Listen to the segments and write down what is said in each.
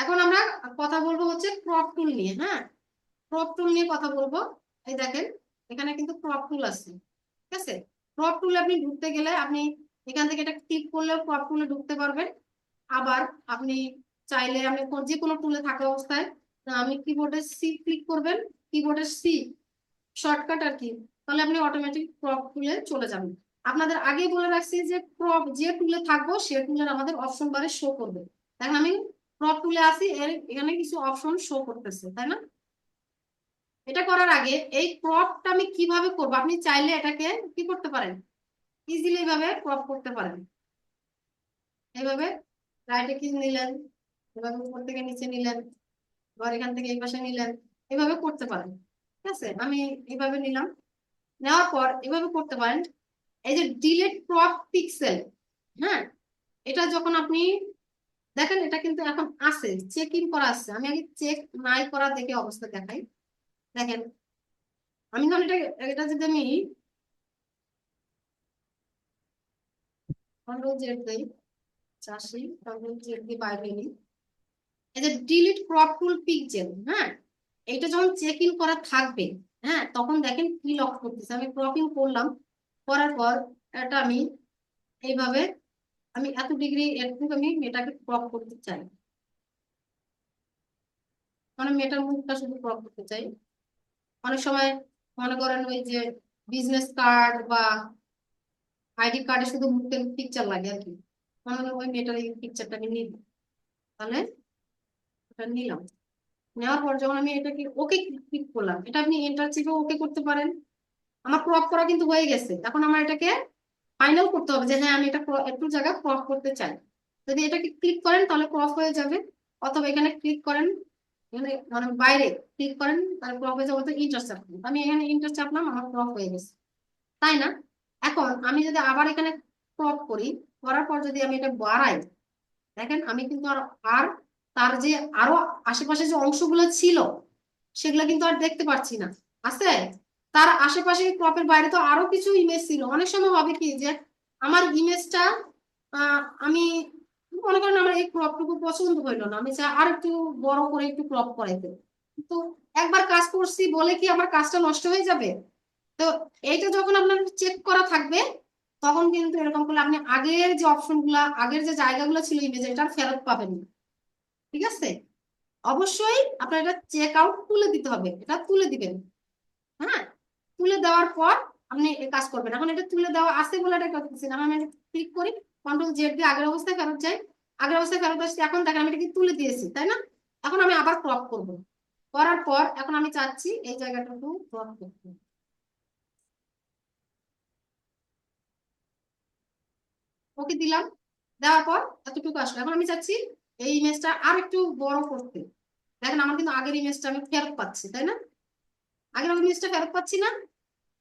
এখন আমরা কথা বলবো হচ্ছে ক্রপ টুল নিয়ে। হ্যাঁ, ক্রপ টুল নিয়ে কথা বলবো। এই দেখেন, এখানে কিন্তু ক্রপ টুল আছে। ঠিক আছে, ক্রপ টুলে আপনি ঢুকতে গেলে আপনি এখান থেকে এটা ক্লিক করলে ক্রপ টুলে ঢুকতে পারবেন। আবার আপনি চাইলে আমি যে কোনো টুলে থাকা অবস্থায় আমি কিবোর্ডে সি ক্লিক করবেন, কিবোর্ডে সি শর্টকাট আর কি, তাহলে আপনি অটোমেটিক ক্রপ টুলে চলে যাবেন। আপনাদের আগেই বলে রাখছি যে ক্রপ যে টুলে থাকবো সে টুলের আমাদের অপশন বারে শো করবে। দেখেন আমি ক্রপ টুলে আসি, এর এখানে কিছু অপশন শো করতেছে, তাই না? এটা করার আগে এই ক্রপটা আমি কিভাবে করবো, আপনি চাইলে এটাকে কি করতে পারেন, ইজিলি এইভাবে ক্রপ করতে পারেন। এইভাবে রাইটে ক্লিক নিলেন, এভাবে উপর থেকে নিচে নিলেন, আবার এখান থেকে এই পাশে নিলেন, এভাবে করতে পারেন। ঠিক আছে, আমি এইভাবে নিলাম। নেওয়ার পর এভাবে করতে পারেন। এই যে ডিলেট ক্রপ পিক্সেল, হ্যাঁ, এটা যখন আপনি দেখেন, এটা কিন্তু এখন আছে, চেক ইন করা আছে। আমি আগে চেক নাই করা দেখে অবস্থা দেখাই। দেখেন, আমি ধরুন এটা এটা যদি আমি কন্ট্রোল জেড দিই, 80 কন্ট্রোল জেড দিয়ে বাইরে নিই, এই যে ডিলিট ক্রপ টুল পিকজেল, হ্যাঁ, এটা যখন চেক ইন করা থাকবে, হ্যাঁ, তখন দেখেন কি লক্ষ্য করতেছে। আমি ক্রপিং করলাম, করার পর এটা আমি এইভাবে আমি এত ডিগ্রি একটু আমি এটাকে ক্রপ করতে চাই, মানে মেটার মুখটা শুধু ক্রপ করতে চাই। অনেক সময় মনে করেন ওই যে বিজনেস কার্ড বা আইডি কার্ডে শুধু মুখের পিকচার লাগে আর কি, মনে করেন ওই মেটার এই পিকচারটাকে নিব, তাহলে এটা নিলাম। নেওয়ার পর যখন আমি এটাকে ওকে ক্লিক করলাম, এটা আপনি এন্টার চিপে ওকে করতে পারেন। আমার ক্রপ করা কিন্তু হয়ে গেছে, এখন আমার এটাকে ফাইনাল করতে হবে যে হ্যাঁ আমি এটা একটু জায়গা ক্রপ করতে চাই। যদি এটাকে ক্লিক করেন তাহলে ক্রপ হয়ে যাবে, অথবা এখানে ক্লিক করেন, এখানে মানে বাইরে ক্লিক করেন তাহলে ক্রপ হয়ে যাবে। ইন্টার চাপলাম, আমি এখানে ইন্টার চাপলাম, আমার ক্রপ হয়ে গেছে, তাই না? এখন আমি যদি আবার এখানে ক্রপ করি, করার পর যদি আমি এটা বাড়াই, দেখেন আমি কিন্তু আর আর তার যে আরো আশেপাশে যে অংশগুলো ছিল সেগুলো কিন্তু আর দেখতে পাচ্ছি না। আছে, তার আশেপাশে ক্রপের বাইরে তো আরো কিছু ইমেজ ছিল। অনেক সময় হবে কি যে আমার ইমেজটা আমি মনে করেন আমার এই ক্রপটুকু পছন্দ হইলো না, আমি চাই আর একটু বড় করে একটু ক্রপ করাইতে। তো একবার কাজ করছি বলে কি আমার কাজটা নষ্ট হয়ে যাবে? তো এইটা যখন আপনার চেক করা থাকবে, তখন কিন্তু এরকম করলে আপনি আগের যে অপশন গুলা, আগের যে জায়গাগুলো ছিল ইমেজে, এটা ফেরত পাবেন না। ঠিক আছে, অবশ্যই আপনার এটা চেক আউট তুলে দিতে হবে, এটা তুলে দিবেন। হ্যাঁ, তুলে দেওয়ার পর আপনি এই কাজ করবেন। এখন এটা তুলে দেওয়া আছে বলে এটা করতেছি না, আমি ক্লিক করি, কন্ট্রোল জেড দিয়ে আগের অবস্থায় ফেরত যাই, আগের অবস্থায় ফেরত আসছি। এখন দেখেন আমি এটাকে তুলে দিয়েছি, তাই না? এখন আমি আবার ক্রপ করব, করার পর এখন আমি চাচ্ছি এই জায়গাটাকে ক্রপ করতে। ওকে দিলাম, দেওয়ার পর এতটুকু আসলো। এখন আমি চাচ্ছি এই ইমেজটা আর একটু বড় করতে। দেখেন আমার কিন্তু আগের ইমেজটা আমি ফেরত পাচ্ছি, তাই না? আগের ইমেজটা ফেরত পাচ্ছি না,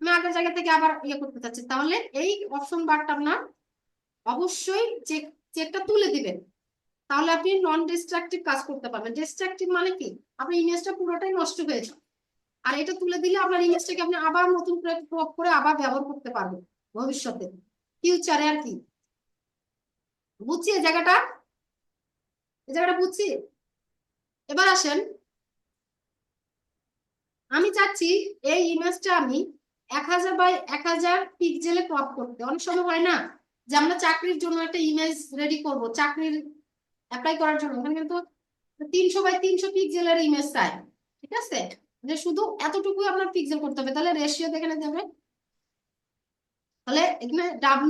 আমি আগের জায়গা থেকে আবার ইয়ে করতে চাচ্ছি। তাহলে এই অপশন বারটা আপনার অবশ্যই চেক, চেকটা তুলে দিবেন, তাহলে আপনি নন ডিস্ট্রাকটিভ কাজ করতে পারবেন। ডিস্ট্রাকটিভ মানে কি, আপনার ইমেজটা পুরোটাই নষ্ট হয়ে যায়। আর এটা তুলে দিলে আপনার ইমেজটাকে আপনি আবার নতুন করে ক্রপ করে আবার ব্যবহার করতে পারবেন ভবিষ্যতে, ফিউচারে আর কি। বুঝছি এই জায়গাটা, এই জায়গাটা বুঝছি। এবার আসেন, আমি চাচ্ছি এই ইমেজটা আমি 1000 বাই 1000 পিক্সেলে ক্রপ করতে। অনেক সময় হয় না যে আমরা চাকরির জন্য একটা ইমেজ রেডি করব, চাকরির অ্যাপ্লাই করার জন্য, ওখানে কিন্তু 300 বাই 300 পিক্সেলের ইমেজ চাই। ঠিক আছে, যে শুধু এতটুকু আপনার পিক্সেল করতে হবে, তাহলে রেশিও দেখে দেবে। তাহলে এখানে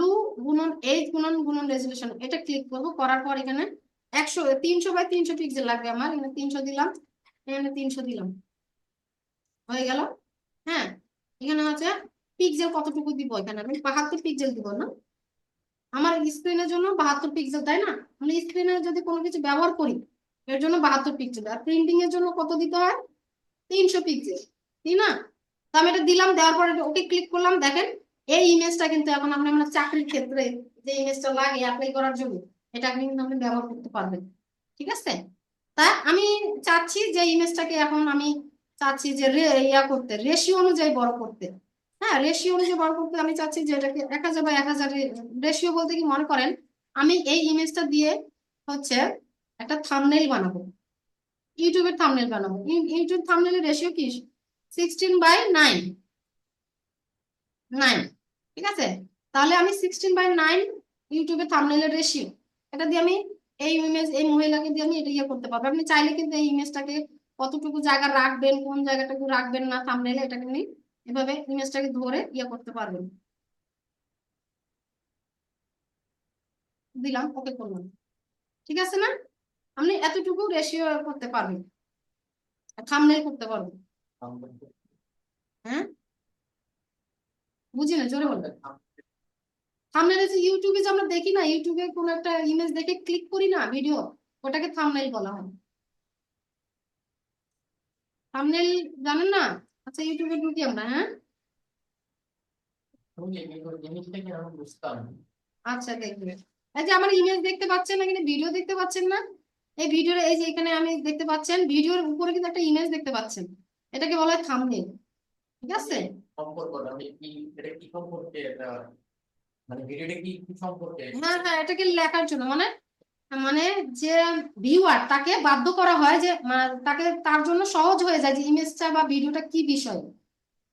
W/H/গুণন রেজলিউশন, এটা ক্লিক করবো, করার পর এখানে 300 বাই 300 পিক্সেল লাগবে আমার, এখানে 300 দিলাম, এখানে 300 দিলাম, হয়ে গেল। হ্যাঁ, এখানে হচ্ছে পিক্সেল কতটুকু দিব, এখানে আমি 72 পিক্সেল দিব না, আমার স্ক্রিনের জন্য 72 পিক্সেল, তাই না? আমি স্ক্রিনে যদি কোনো কিছু ব্যবহার করি এর জন্য 72 পিক্সেল, আর প্রিন্টিং এর জন্য কত দিতে হয়, 300 পিক্সেল, তাই না? তো আমি এটা দিলাম, দেওয়ার পরে ওকে ক্লিক করলাম। দেখেন এই ইমেজটা কিন্তু এখন আপনি মানে চাকরির ক্ষেত্রে যে ইমেজটা লাগে অ্যাপ্লাই করার জন্য, এটা আপনি কিন্তু আপনি ব্যবহার করতে পারবেন। ঠিক আছে, তা আমি চাচ্ছি যে ইমেজটাকে এখন আমি চাচ্ছি যে ইয়া করতে, রেশিও অনুযায়ী বড় করতে। হ্যাঁ, রেশিও অনুযায়ী বড় করতে আমি চাচ্ছি যে এটাকে 1000 বাই 1000 রেশিও বলতে কি, মনে করেন আমি এই ইমেজটা দিয়ে হচ্ছে একটা থাম্বনেইল বানাবো। ইউটিউবের থাম্বনেল বানাবো। ইউটিউব থাম্বনেলের রেশিও কি 16:9। ঠিক আছে, তাহলে আমি 16:9 ইউটিউবের থাম্বনেলের রেশিও, এটা দিয়ে আমি এই ইমেজ, এই মহিলাকে দিয়ে আমি এটা ইয়ে করতে পারবো। আপনি চাইলে কিন্তু এই ইমেজটাকে কতটুকু জায়গা রাখবেন, কোন জায়গাটাকে রাখবেন না থাম্বনেলে, এটাকে আপনি এভাবে ইমেজটাকে ধরে ইয়ে করতে পারবেন। দিলাম, ওকে করলাম, ঠিক আছে না? আপনি এতটুকু রেশিও করতে পারবেন, থাম্বনেল করতে পারবেন। হ্যাঁ, বুঝি না, জোরে বলবেন। থাম্বনেল যে ইউটিউবে যে আমরা দেখি না, ইউটিউবে কোনো একটা ইমেজ দেখে ক্লিক করি না ভিডিও, ওটাকে থাম্বনেল বলা হয়। থাম্বনেল জানেন না? আচ্ছা, ইউটিউবে ঢুকি আমরা। হ্যাঁ, আচ্ছা দেখবে, এই যে আমার ইমেজ দেখতে পাচ্ছেন না, কিন্তু ভিডিও দেখতে পাচ্ছেন না? এই ভিডিওর এই যে এখানে আমি দেখতে পাচ্ছেন, ভিডিওর উপরে কিন্তু একটা ইমেজ দেখতে পাচ্ছেন, এটাকে বলা হয় থাম্বনেল। ঠিক আছে, সম্পর্কটা আমি কি, এটা কি সম্পর্কে, এটা মানে ভিডিওটা কি কি সম্পর্কে? হ্যাঁ হ্যাঁ, এটাকে লেখার জন্য মানে, মানে যে ভিউয়ার তাকে বাধ্য করা হয় যে তাকে, তার জন্য সহজ হয়ে যায় যে ইমেজটা বা ভিডিওটা কি বিষয়,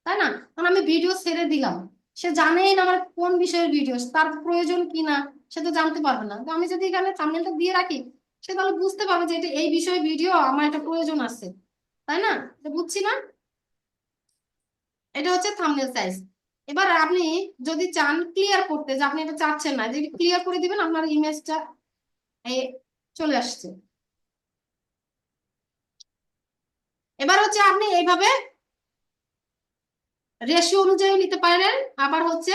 তাই না? কারণ আমি ভিডিও ছেড়ে দিলাম, সে জানেই না আমার কোন বিষয়ের ভিডিও, তার প্রয়োজন কি না সে তো জানতে পারবে না। তো আমি যদি এখানে থাম্বনেলটা দিয়ে রাখি, সে তাহলে বুঝতে পারবে যে এটা এই বিষয়ে ভিডিও, আমার এটা প্রয়োজন আছে, তাই না? তো বুঝছি না, এটা হচ্ছে থাম্বনেল সাইজ। এবার আপনি যদি চান ক্লিয়ার করতে, যে আপনি এটা চাচ্ছেন না, যে ক্লিয়ার করে দিবেন, আপনার ইমেজটা চলে আসছে। এবার হচ্ছে আপনি এইভাবে রেশিও অনুযায়ী নিতে পারেন, আবার হচ্ছে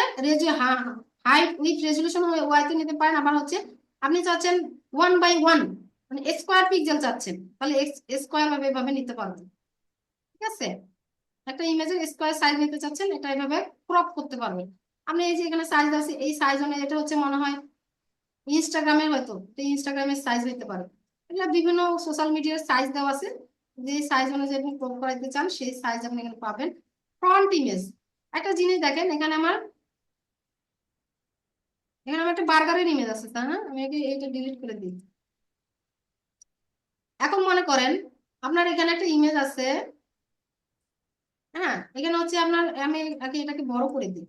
হাইট উইথ রেজলিউশন ওয়াইতে নিতে পারেন, আবার হচ্ছে আপনি চাচ্ছেন 1:1, মানে স্কোয়ার পিক্সেল চাচ্ছেন, তাহলে স্কোয়ার ভাবে এভাবে নিতে পারবেন। ঠিক আছে, একটা ইমেজের স্কোয়ার সাইজ নিতে চাচ্ছেন, এটা এভাবে ক্রপ করতে পারবেন। আপনি এই যে এখানে সাইজ আছে, এই সাইজ অনুযায়ী, এটা হচ্ছে মনে হয় ইনস্টাগ্রামের, হয়তো ইনস্টাগ্রামের সাইজ হইতে পারে। এগুলো বিভিন্ন সোশ্যাল মিডিয়ার সাইজ দেওয়া আছে, যে সাইজ অনুযায়ী আপনি ক্রপ করাইতে চান সেই সাইজ আপনি এখানে পাবেন। ফ্রন্ট ইমেজ, একটা জিনিস দেখেন, এখানে আমার একটা বার্গারের ইমেজ আছে, তাই না? আমি এইটা ডিলিট করে দিই। এখন মনে করেন আপনার এখানে একটা ইমেজ আছে, হ্যাঁ, এখানে হচ্ছে আপনার, আমি আগে এটাকে বড় করে দিই।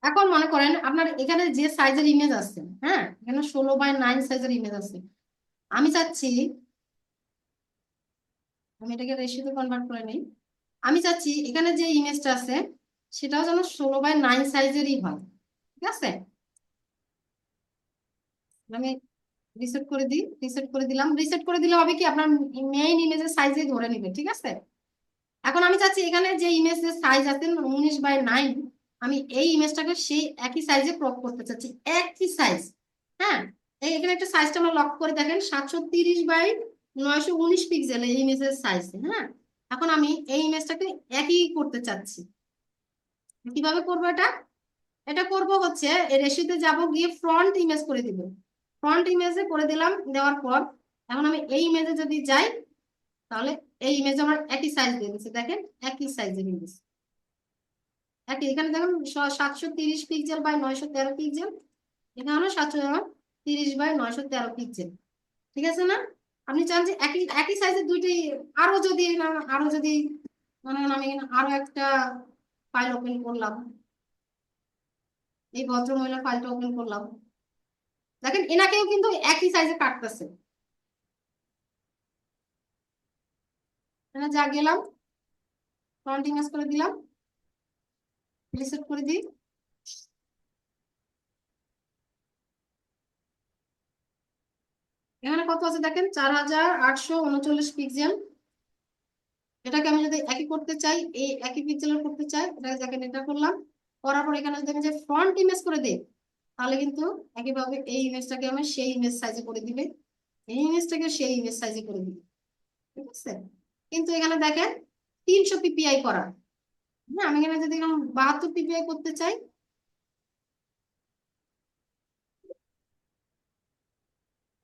এখন মনে করেন আপনার এখানে যে সাইজের ইমেজ আছে, হ্যাঁ, এখানে 16:9 সাইজের ইমেজ আছে, আমি চাচ্ছি, আমি এটাকে রেশিওতে কনভার্ট করে নিই। আমি চাচ্ছি এখানে যে ইমেজটা আছে সেটাও যেন 16:9 সাইজেরই হয়। ঠিক আছে, আমি রিসেট করে দিই, রিসেট করে দিলাম। রিসেট করে দিলে হবে কি, আপনার মেইন ইমেজের সাইজে ধরে নিবে। ঠিক আছে, এখন আমি চাচ্ছি এখানে যে ইমেজের সাইজ আছে 19:9, আমি এই ইমেজটাকে সেই একই সাইজে ক্রপ করতে চাচ্ছি, একই সাইজ। হ্যাঁ, এখানে একটা সাইজটা আমরা লক করে দেখেন, 730/919 পিক্সেল এই ইমেজের সাইজ। হ্যাঁ, এখন আমি এই ইমেজটাকে একই করতে চাচ্ছি। কিভাবে করবো এটা? এটা করব হচ্ছে রেশিওতে যাব, গিয়ে ফ্রন্ট ইমেজ করে দিব। ফ্রন্ট ইমেজে করে দিলাম, দেওয়ার পর এখন আমি এই ইমেজে যদি যাই, তাহলে এই ইমেজ আমার একই সাইজ দিয়ে দিচ্ছে, দেখেন একই সাইজের ইমেজ, একই। এখানে দেখুন 730 পিক্সেল/913 পিক্সেল, এখানে 730/913 পিক্সেল। ঠিক আছে না? আপনি চান যে একই একই সাইজের দুইটাই, আরো যদি না, আরো যদি মনে করেন আমি এখানে আরো একটা ফাইল ওপেন করলাম, এই ভদ্র মহিলার ফাইলটা ওপেন করলাম, দেখেন এনাকেও কিন্তু একই সাইজে কাটতেছে। যা গেলাম, ফ্রন্ট ইমেজ করে দিলাম, রিসেট করে দিই। এখানে কত আছে দেখেন, 4839 পিক্সেল। এটাকে আমি যদি একই করতে চাই, এই একই পিক্সেলের করতে চাই, এটা দেখেন, এটা করলাম, করার পর এখানে যদি আমি যে ফ্রন্ট ইমেজ করে দিই, তাহলে কিন্তু একইভাবে এই ইমেজটাকে আমি সেই ইমেজ সাইজে করে দিবে, এই ইমেজটাকে সেই ইমেজ সাইজে করে দিবে। ঠিক আছে, কিন্তু এখানে দেখেন 300 ppi করা। হ্যাঁ, আমি এখানে যদি 72 ppi করতে চাই,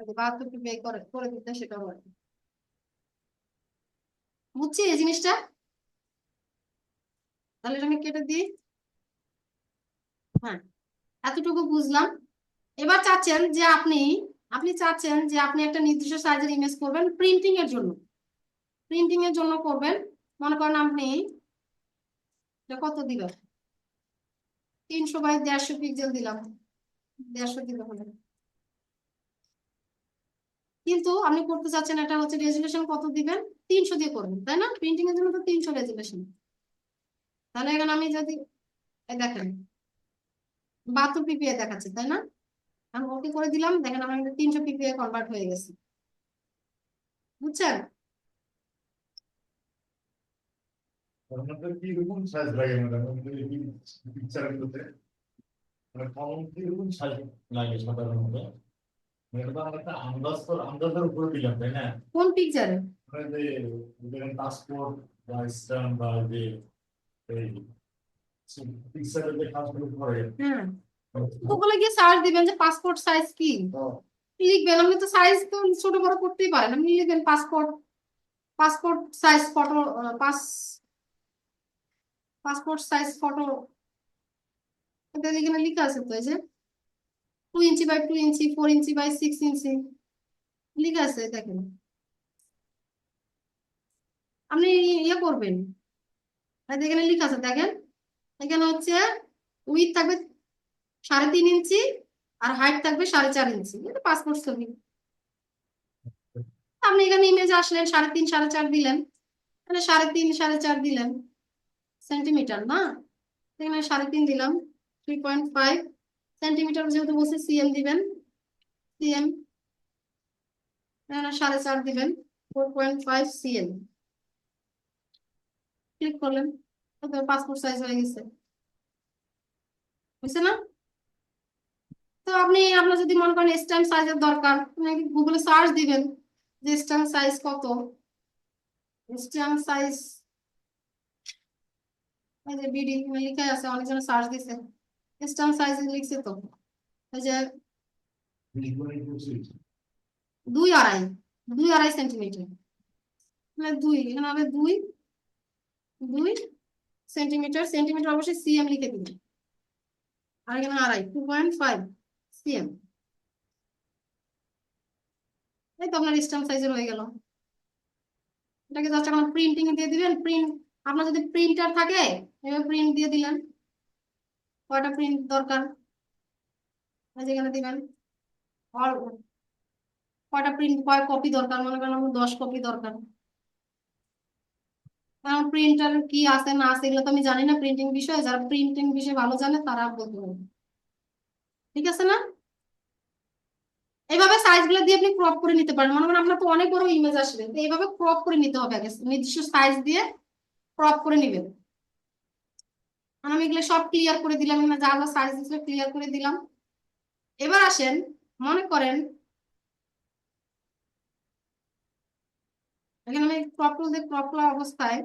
72 পিপিআই করে করে দিতে সেটাও আর কি। বুঝছি এই জিনিসটা, তাহলে এটা আমি কেটে দিই। হ্যাঁ, এতটুকু বুঝলাম। এবার চাচ্ছেন যে আপনি আপনি চাচ্ছেন যে আপনি একটা নির্দিষ্ট সাইজের ইমেজ করবেন প্রিন্টিং এর জন্য। প্রিন্টিং এর জন্য করবেন, মনে করেন আপনি এটা কত দিবেন, 300 বাই 150 পিক্সেল দিলাম, 150 দিলে হবে। কিন্তু আপনি করতে চাচ্ছেন এটা হচ্ছে রেজুলেশন কত দিবেন, 300 দিয়ে করবেন, তাই না? প্রিন্টিং এর জন্য তো 300 রেজুলেশন। তাহলে এখানে আমি যদি দেখেন 72 পিপিআই দেখাচ্ছে, তাই না? আমি ওকে করে দিলাম, দেখেন আমার 300 পিপিআই কনভার্ট হয়ে গেছে। বুঝছেন? আপনাদের কি রকম সাইজ লাগে মোটামুটি এই পিকচারগুলোতে, মানে কমন কি রকম সাইজ লাগে সাধারণত? এটা তো আমরা একটা আন্দাজের উপরে দিলাম, তাই না? কোন পিকচারে? মানে যে যেমন পাসপোর্ট বা স্ট্যাম্প বা যে এই পিকচারের যে কাজগুলো করে, হ্যাঁ, গুগলে গিয়ে সার্চ দিবেন যে পাসপোর্ট সাইজ কি, তো লিখবেন। আপনি তো সাইজ তো ছোট বড় করতেই পারেন, আপনি লিখবেন passport, passport size photo, passport size photo, এটা এখানে লেখা আছে তো, এই যে 2 inch by 2 inch, 4 inch by 6 ইঞ্চি লেখা আছে, দেখেন। আপনি ইয়ে করবেন, আর এখানে লেখা আছে দেখেন, এখানে হচ্ছে উইথ থাকবে 3.5 ইঞ্চি আর হাইট থাকবে 4.5 ইঞ্চি, এটা পাসপোর্ট ছবি। আপনি এখানে ইমেজ আসলেন 3.5 4.5 দিলেন, তাহলে 3.5 4.5 দিলেন সেন্টিমিটার না, এখানে 3.5 দিলাম, 3.5 সেন্টিমিটার, যেহেতু বলছে সিএম দিবেন, সিএম, এখানে 4.5 দিবেন, 4.5 সিএম, ক্লিক করলেন, পাসপোর্ট সাইজ হয়ে গেছে। বুঝছে না? তো আপনি আপনার যদি মনে করেন স্ট্যাম্প সাইজের দরকার, গুগলে সার্চ দিবেন যে স্ট্যাম্প সাইজ কত, স্ট্যাম্প সাইজ, এই যে বিডি লেখা আছে, অনেকজন সার্চ দিছে, স্ট্যাম্প সাইজ লিখছে তো, এই যে 20 দুই আড়াই, 2.5 সেন্টিমিটার, মানে দুই, এখানে হবে 2 সেন্টিমিটার, সেন্টিমিটার অবশ্যই সিএম লিখে দিবেন, আর এখানে আড়াই, 2.5 সিএম। এই তো আপনার স্ট্যাম্প সাইজের হয়ে গেল। এটাকে জাস্ট এখন প্রিন্টিং দিয়ে দিবেন, প্রিন্ট, আপনার যদি প্রিন্টার থাকে এভাবে প্রিন্ট দিয়ে দিলেন, কয়টা প্রিন্ট দরকার যেখানে দিবেন, আর কয়টা প্রিন্ট, কয় কপি দরকার, মনে করেন আমার 10 কপি দরকার। কারণ প্রিন্টার কি আছে না আছে এগুলো তো আমি জানি না প্রিন্টিং বিষয়ে, যারা প্রিন্টিং বিষয়ে ভালো জানে তারা বলতে পারবে। ঠিক আছে না? এইভাবে সাইজ গুলো দিয়ে আপনি ক্রপ করে নিতে পারেন। মনে করেন আপনার তো অনেক বড় ইমেজ আসবে, তো এইভাবে ক্রপ করে নিতে হবে আগে, নির্দিষ্ট সাইজ দিয়ে ক্রপ করে নিবেন। আমি এগুলো সব ক্লিয়ার করে দিলাম, এখানে যা যা সাইজ দিয়েছিল ক্লিয়ার করে দিলাম। এবার আসেন, মনে করেন এখানে আমি ক্রপ টুল দিয়ে ক্রপ করা অবস্থায়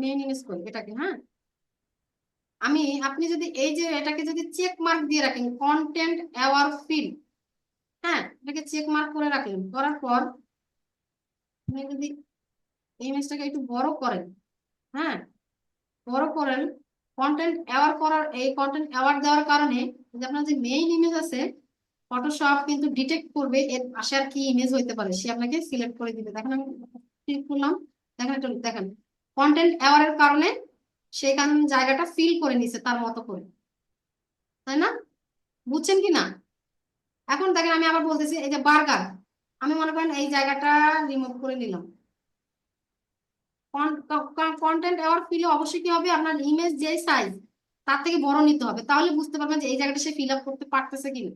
মেইন ইমেজ করি এটাকে, হ্যাঁ, আপনি যদি এই যে এটাকে যদি চেক মার্ক দিয়ে রাখেন, কন্টেন্ট অ্যাওয়ার ফিল্ড, হ্যাঁ, এটাকে চেক মার্ক করে রাখলেন, করার পর আপনি যদি এই ইমেজটাকে একটু বড় করেন, হ্যাঁ, বড় করেন, কন্টেন্ট অ্যাওয়ার করার, এই কন্টেন্ট অ্যাওয়ার দেওয়ার কারণে যে আপনার যে মেইন ইমেজ আছে, ফটোশপ কিন্তু ডিটেক্ট করবে এর পাশে আর কি ইমেজ হইতে পারে, সে আপনাকে সিলেক্ট করে দিবে। দেখেন আমি ক্লিক করলাম, দেখেন একটু দেখেন, কন্টেন্ট অ্যাওয়ারের কারণে সেখান জায়গাটা ফিল করে নিছে তার মতো করে, তাই না? বুঝছেন কি না? এখন দেখেন আমি আবার বলতেছি, এই যে বার্গার, আমি মনে করেন এই জায়গাটা রিমুভ করে নিলাম। কন্টেন্ট অ্যাওয়ার ফিলে অবশ্যই কি হবে, আপনার ইমেজ যে সাইজ তার থেকে বড় নিতে হবে, তাহলে বুঝতে পারবেন যে এই জায়গাটা সে ফিল আপ করতে পারতেছে কিনা।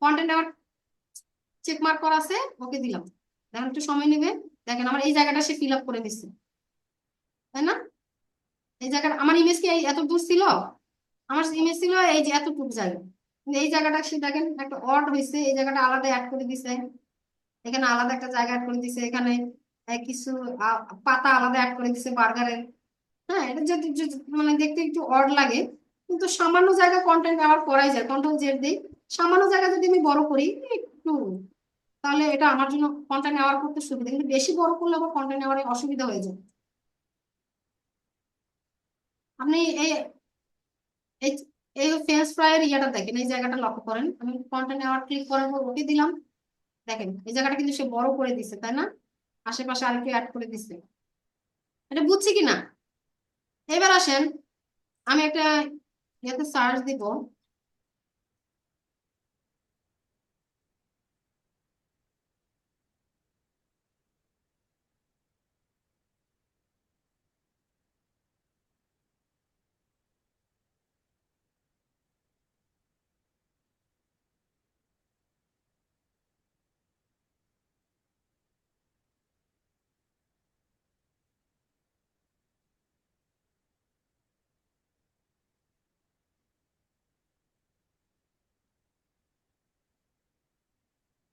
কন্টেন্ট অ্যাওয়ার চেক মার্ক করা আছে, ওকে দিলাম, দেখেন একটু সময় নেবে, দেখেন আমার এই জায়গাটা সে ফিল আপ করে নিচ্ছে, তাই না? এই জায়গাটা আমার ইমেজ কি এত দূর ছিল, আমার ইমেজ ছিল এই যে এতটুকু জায়গা, কিন্তু এই জায়গাটা সে দেখেন একটা অড হয়েছে, এই জায়গাটা আলাদা অ্যাড করে দিছে, এখানে আলাদা একটা জায়গা অ্যাড করে দিছে, এখানে কিছু পাতা আলাদা অ্যাড করে দিছে বার্গারের। হ্যাঁ, এটা যদি মানে দেখতে একটু অড লাগে, কিন্তু সামান্য জায়গা কন্টেন্ট আবার করাই যায়, কন্ট্রোল জেড দিই, সামান্য জায়গা যদি আমি বড় করি, একটু, তাহলে এটা আমার জন্য কন্টেন্ট নেওয়ার করতে সুবিধা, কিন্তু বেশি বড় করলে আবার কন্টেন্ট নেওয়ার অসুবিধা হয়ে যায়। আপনি এই এই এই ফ্রেঞ্চ ফ্রাইয়ের ইয়াটা দেখেন, এই জায়গাটা লক্ষ্য করেন, আমি কন্টেন্ট নেওয়ার ক্লিক করার পর ওকে দিলাম, দেখেন এই জায়গাটা কিন্তু সে বড় করে দিছে, তাই না? আশেপাশে আরেকটু অ্যাড করে দিছে। এটা বুঝছি কিনা? এবার আসেন, আমি একটা ইয়াতে সার্চ দিব।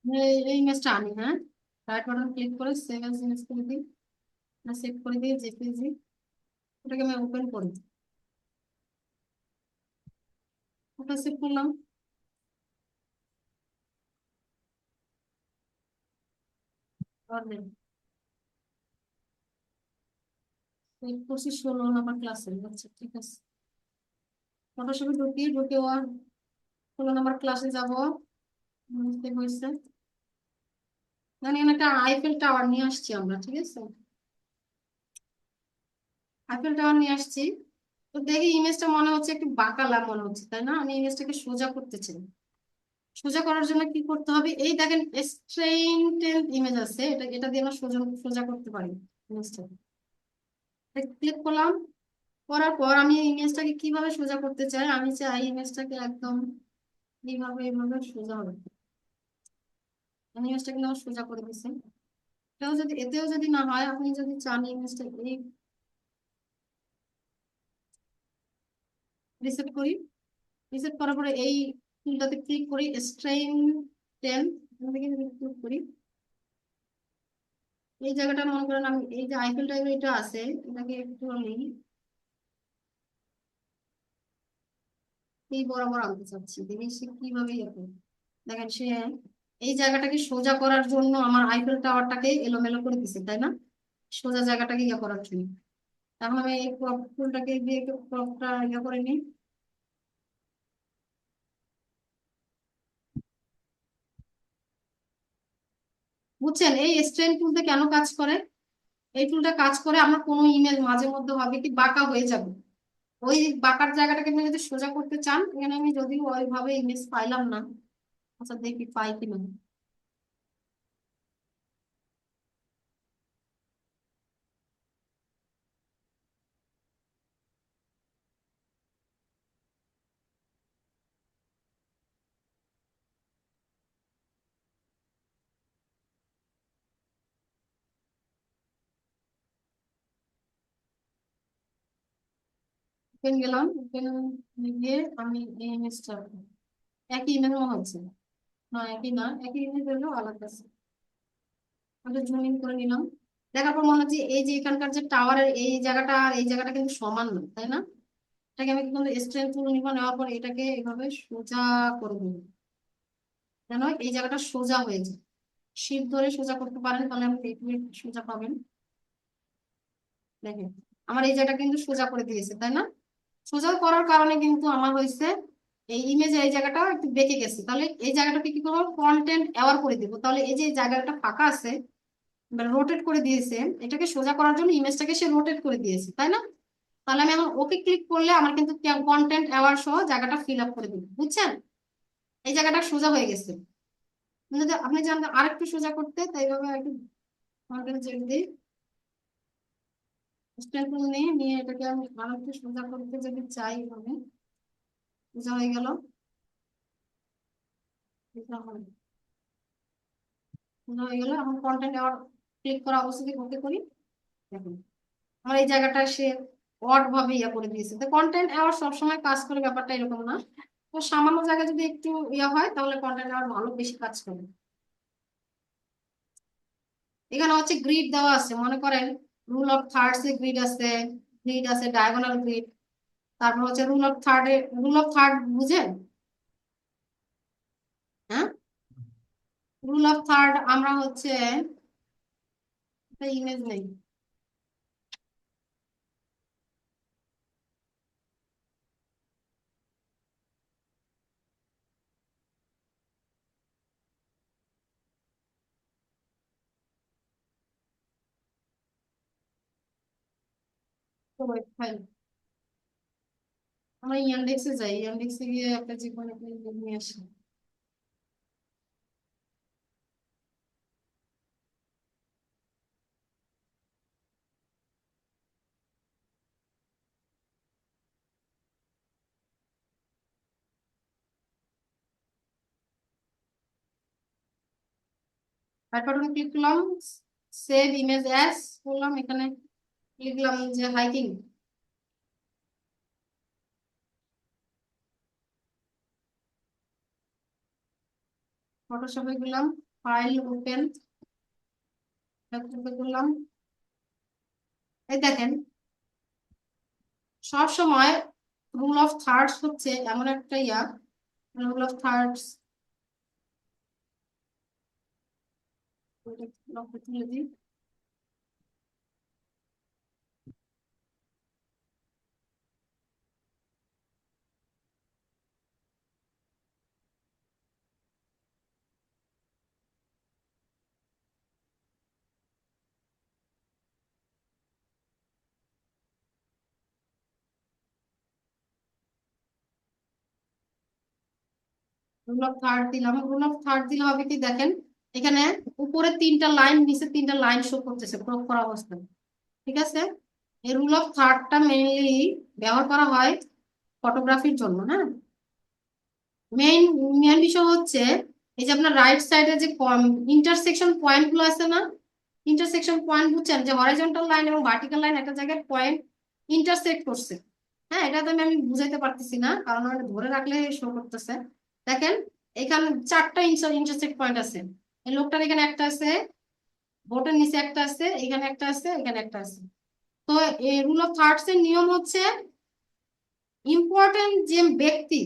এই ইমেজটা আনি, হ্যাঁ, রাইট বাটন ক্লিক করে সেভ অ্যাজ ইমেজ করে দিই, না সেভ করে দিই জেপিজি, ওটাকে আমি ওপেন করি, ওটা সেভ করলাম। সেভ করছি 16 নম্বর ক্লাসে, আচ্ছা ঠিক আছে। ফটোশপে ঢুকে 16 নম্বর ক্লাসে যাবো, সেভ হয়েছে। মানে এখানে একটা আইফেল টাওয়ার নিয়ে আসছি আমরা, ঠিক আছে, আইফেল টাওয়ার নিয়ে আসছি। তো দেখি ইমেজটা মনে হচ্ছে একটু বাঁকালা মনে হচ্ছে, তাই না? আমি ইমেজটাকে সোজা করতে চাই। সোজা করার জন্য কি করতে হবে, এই দেখেন স্ট্রেইটেড ইমেজ আছে, এটা এটা দিয়ে আমরা সোজা সোজা করতে পারি ইমেজটা। ক্লিক করলাম, করার পর আমি ইমেজটাকে কিভাবে সোজা করতে চাই, আমি চাই ইমেজটাকে একদম এইভাবে এইভাবে সোজা হবে। আমি ইমেজটা কিন্তু আমার সোজা করে দিচ্ছি। এতেও যদি না হয়, আপনি যদি চান ইমেজটা এই রিসেট করি, রিসেট করার পরে এই টুলটাতে ক্লিক করি, স্ট্রেইন টেন, ক্লিক করি। এই জায়গাটা মনে করেন আমি এই যে আইফেল টাইপের এটা আছে, এটাকে একটু আমি এই বরাবর আনতে চাচ্ছি, দেখি সে কিভাবে ইয়ে করে। দেখেন সে এই জায়গাটাকে সোজা করার জন্য আমার আইফেল টাওয়ারটাকে এলোমেলো করে দিছে, তাই না? সোজা জায়গাটাকে ইয়ে করার জন্য। এখন আমি এই ক্রপ টুলটাকে দিয়ে একটু ক্রপটা ইয়ে করে নিই। বুঝছেন এই স্ট্রেন টুলটা কেন কাজ করে? এই টুলটা কাজ করে আমার কোনো ইমেজ মাঝে মধ্যে হবে কি বাঁকা হয়ে যাবে, ওই বাঁকার জায়গাটাকে আপনি যদি সোজা করতে চান, এখানে আমি যদিও ওইভাবে ইমেজ পাইলাম না, আচ্ছা দেখি পাই কিনা। ওপেন গেলাম, ওপেন গিয়ে আমি এই ইমেজটা, একই ইমেজ মনে হচ্ছে, না একই না, একই ইমেজ হলেও আলাদা আছে। আমি জুম ইন করে নিলাম, দেখার পর মনে হচ্ছে এই যে এখানকার যে টাওয়ারের এই জায়গাটা আর এই জায়গাটা কিন্তু সমান না, তাই না? এটাকে আমি কিন্তু স্ট্রেন টুল নিব, নেওয়ার পর এটাকে এভাবে সোজা করে দেবো, যেন এই জায়গাটা সোজা হয়ে যায়। শিপ ধরে সোজা করতে পারেন, তাহলে আপনি এইভাবে সোজা পাবেন। দেখেন আমার এই জায়গাটা কিন্তু সোজা করে দিয়েছে, তাই না? সোজা করার কারণে কিন্তু আমার হয়েছে এই ইমেজে এই জায়গাটা একটু বেঁকে গেছে, তাহলে এই জায়গাটাকে কি করবো, কন্টেন্ট অ্যাওয়ার করে দিব, তাহলে এই যে জায়গাটা ফাঁকা আছে রোটেট করে দিয়েছে, এটাকে সোজা করার জন্য ইমেজটাকে সে রোটেট করে দিয়েছে, তাই না? তাহলে আমি এখন ওকে ক্লিক করলে আমার কিন্তু কন্টেন্ট অ্যাওয়ার সহ জায়গাটা ফিল আপ করে দিবে, বুঝছেন? এই জায়গাটা সোজা হয়ে গেছে। যদি আপনি চান আরেকটু সোজা করতে, তাই ভাবে একটু কন্টেন্ট চেক দিই, স্টেপ নিয়ে নিয়ে এটাকে আমি আরেকটু সোজা করতে যদি চাই, এভাবে সোজা হয়ে গেল। সোজা হয়ে গেল, এখন কন্টেন্ট অ্যাওয়ার ক্লিক করা অবশ্যই ওকে করি, দেখুন আমার এই জায়গাটা সে অড ভাবে ইয়া করে দিয়েছে। তো কন্টেন্ট অ্যাওয়ার সবসময় কাজ করে ব্যাপারটা এরকম না, তো সামান্য জায়গায় যদি একটু ইয়া হয় তাহলে কন্টেন্ট অ্যাওয়ার ভালো বেশি কাজ করে। এখানে হচ্ছে গ্রিড দেওয়া আছে, মনে করেন rule of thirds A grid আছে, গ্রিড আছে ডায়াগোনাল গ্রিড, তারপর হচ্ছে রুল অফ থার্ড বুঝেন? হ্যাঁ, রুল অফ থার্ড আমরা হচ্ছে ইমেজ নেই, ফাইল আমরা ইয়ান্ডেক্সে যাই, ইয়ান্ডেক্সে গিয়ে একটা যে কোনো একটা image নিয়ে আসি। তারপর ক্লিক করলাম, সেভ ইমেজ অ্যাজ করলাম, এখানে লিখলাম যে হাইকিং। ফটোশপে গেলাম, ফাইল ওপেন করলাম। এই দেখেন সব সময় রুল অফ থার্ডস হচ্ছে এমন একটা রুল অফ থার্ডস তুলে দিই। রুল অফ থার্ড দিলাম, রুল অফ থার্ড দিলে হবে কি দেখেন, এখানে উপরে 3টা লাইন, নিচে 3টা লাইন শো করতেছে ক্রপ করা অবস্থায়। ঠিক আছে, এই রুল অফ থার্ডটা মেইনলি ব্যবহার করা হয় ফটোগ্রাফির জন্য। হ্যাঁ, মেইন মেইন বিষয় হচ্ছে এই যে আপনার রাইট সাইডে যে ইন্টারসেকশন পয়েন্ট গুলো আছে না, ইন্টারসেকশন পয়েন্ট বুঝছেন, যে হরাইজন্টাল লাইন এবং ভার্টিক্যাল লাইন একটা জায়গায় পয়েন্ট ইন্টারসেক্ট করছে। হ্যাঁ, এটা তো আমি বুঝাইতে পারতেছি না, কারণ ওটা ধরে রাখলে শো করতেছে। দেখেন এখানে 4টা ইন্টারসেক্ট পয়েন্ট আছে, এই লোকটার এখানে একটা আছে, বোটের নিচে একটা আছে, এখানে একটা আছে, এখানে একটা আছে। তো এই রুল অফ থার্ডস এর নিয়ম হচ্ছে ইম্পর্টেন্ট যে ব্যক্তি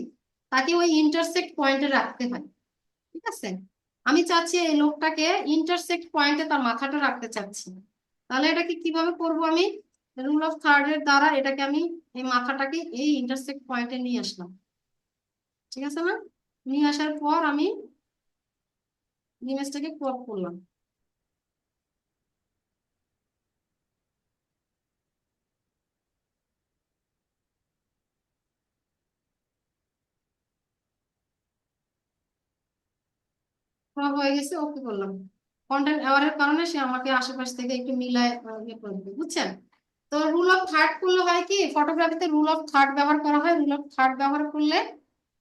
তাকে ওই ইন্টারসেক্ট পয়েন্টে রাখতে হয়। ঠিক আছে, আমি চাচ্ছি এই লোকটাকে ইন্টারসেক্ট পয়েন্টে তার মাথাটা রাখতে চাচ্ছি, তাহলে এটাকে কিভাবে করব আমি, রুল অফ থার্ড এর দ্বারা এটাকে আমি এই মাথাটাকে এই ইন্টারসেক্ট পয়েন্টে নিয়ে আসলাম। ঠিক আছে না, নিয়ে আসার পর আমি ইমেজটাকে ক্রপ করলাম। ক্রপ হয়ে গেছে, ওকে করলাম। কন্টেন্ট এররের কারণে সে আমাকে আশেপাশ থেকে একটু মিলায় ইয়ে করে দিবে, বুঝছেন। তো রুল অফ থার্ড করলে হয় কি, ফটোগ্রাফিতে রুল অফ থার্ড ব্যবহার করা হয়। রুল অফ থার্ড ব্যবহার করলে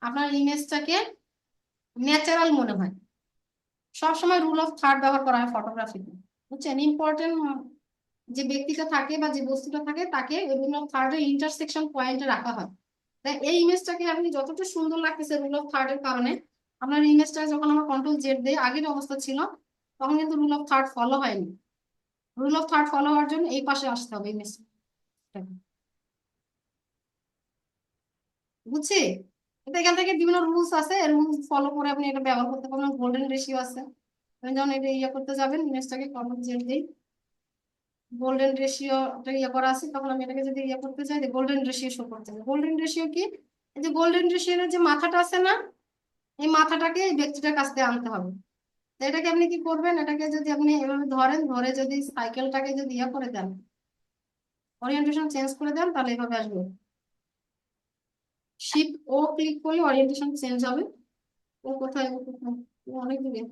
আপনার ইমেজটাকে ন্যাচারাল মনে হয়। সবসময় রুল অফ থার্ড ব্যবহার করা হয় ফটোগ্রাফিতে, বুঝছেন। ইম্পর্টেন্ট যে ব্যক্তিটা থাকে বা যে বস্তুটা থাকে তাকে রুল অফ থার্ড এর ইন্টারসেকশন পয়েন্টে রাখা হয়। তাই এই ইমেজটাকে আপনি যতটা সুন্দর লাগতেছে রুল অফ থার্ড এর কারণে, আপনার ইমেজটা যখন আমরা কন্ট্রোল জেড দিই, আগের অবস্থা ছিল তখন কিন্তু রুল অফ থার্ড ফলো হয়নি। রুল অফ থার্ড ফলো হওয়ার জন্য এই পাশে আসতে হবে ইমেজটা, বুঝছি। তো এখান থেকে বিভিন্ন রুলস আছে, রুলস ফলো করে আপনি এটা ব্যবহার করতে পারবেন। গোল্ডেন রেশিও আছে, আপনি যখন এটা ইয়ে করতে যাবেন, ইমেজটাকে কন্ট্রোল জেড দিই, গোল্ডেন রেশিও ইয়ে করা আছে, তখন আমি এটাকে যদি ইয়ে করতে চাই, গোল্ডেন রেশিও শো করতে হবে। গোল্ডেন রেশিও কি, এই যে গোল্ডেন রেশিওর যে মাথাটা আছে না, এই মাথাটাকে এই ব্যক্তিটার কাছ থেকে আনতে হবে। তো এটাকে আপনি কি করবেন, এটাকে যদি আপনি এভাবে ধরেন, ধরে যদি সাইকেলটাকে যদি ইয়ে করে দেন, ওরিয়েন্টেশন চেঞ্জ করে দেন, তাহলে এভাবে আসবে। শিফট ও ক্লিক করলে ওরিয়েন্টেশন চেঞ্জ হবে। ও কোথায়, ও কোথায়, ও অনেক দূরে।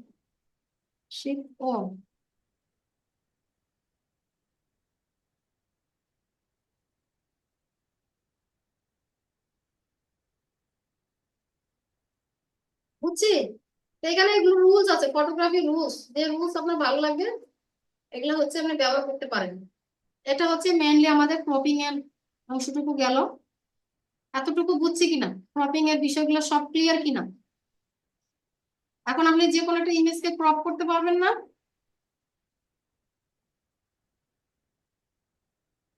শিফট ও, বুঝছি। তো এখানে এগুলো রুলস আছে, ফটোগ্রাফি রুলস, যে রুলস আপনার ভালো লাগবে এগুলো হচ্ছে আপনি ব্যবহার করতে পারেন। এটা হচ্ছে মেইনলি আমাদের ক্রপিং এর অংশটুকু গেল। এতটুকু বুঝছি কিনা, ক্রপিং এর বিষয়গুলো সব ক্লিয়ার কিনা। এখন আপনি যে কোনো একটা ইমেজকে ক্রপ করতে পারবেন না,